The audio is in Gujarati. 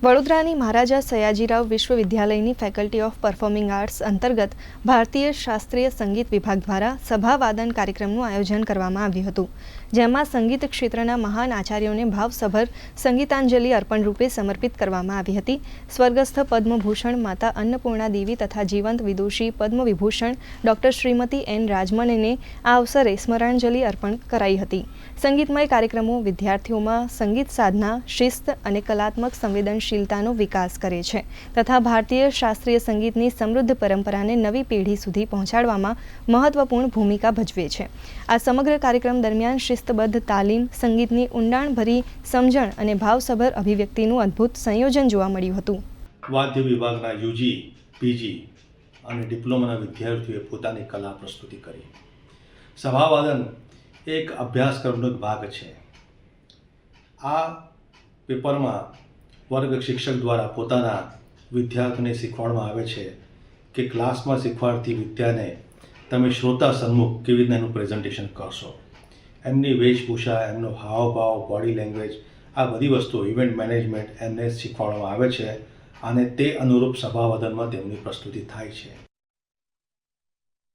વડોદરાની મહારાજા સયાજીરાવ વિશ્વવિદ્યાલયની ફેકલ્ટી ઓફ પરફોર્મિંગ આર્ટ્સ અંતર્ગત ભારતીય શાસ્ત્રીય સંગીત વિભાગ દ્વારા સભાવાદન કાર્યક્રમનું આયોજન કરવામાં આવ્યું હતું, જેમાં સંગીત ક્ષેત્રના મહાન આચાર્યોને ભાવસભર સંગીતાંજલિ અર્પણ રૂપે સમર્પિત કરવામાં આવી હતી. સ્વર્ગસ્થ પદ્મભૂષણ માતા અન્નપૂર્ણા દેવી તથા જીવંત વિદુષી પદ્મવિભૂષણ ડૉક્ટર શ્રીમતી એન રાજમનેને આ અવસરે સ્મરણાંજલિ અર્પણ કરાઈ હતી. સંગીતમય કાર્યક્રમો વિદ્યાર્થીઓમાં સંગીત સાધના, શિસ્ત અને કલાત્મક સંવેદનશીલતાનો વિકાસ કરે છે તથા ભારતીય શાસ્ત્રીય સંગીતની સમૃદ્ધ પરંપરાને નવી પેઢી સુધી પહોંચાડવામાં મહત્વપૂર્ણ ભૂમિકા ભજવે છે. આ સમગ્ર કાર્યક્રમ દરમિયાન શિસ્તબદ્ધ તાલીમ, સંગીતની ઊંડાણભરી સમજણ અને ભાવસભર અભિવ્યક્તિનું અદ્ભુત સંયોજન જોવા મળ્યું હતું. વાદ્ય વિભાગના યુજી, પીજી અને ડિપ્લોમાના વિદ્યાર્થીઓએ પોતાની કલા પ્રસ્તુતિ કરી. સભાવાદન એક અભ્યાસક્રમનો એક ભાગ છે. આ પેપરમાં વર્ગ શિક્ષક દ્વારા પોતાના વિદ્યાર્થીઓને શીખવાડવામાં આવે છે કે ક્લાસમાં શીખવાડતી વિદ્યાને તમે શ્રોતા સન્મુખ કેવી રીતના એનું પ્રેઝન્ટેશન કરશો. એમની વેશભૂષા, એમનો હાવભાવ, બોડી લેંગ્વેજ, આ બધી વસ્તુઓ ઇવેન્ટ મેનેજમેન્ટ એમને શીખવાડવામાં આવે છે અને તે અનુરૂપ સભાવાદનમાં તેમની પ્રસ્તુતિ થાય છે.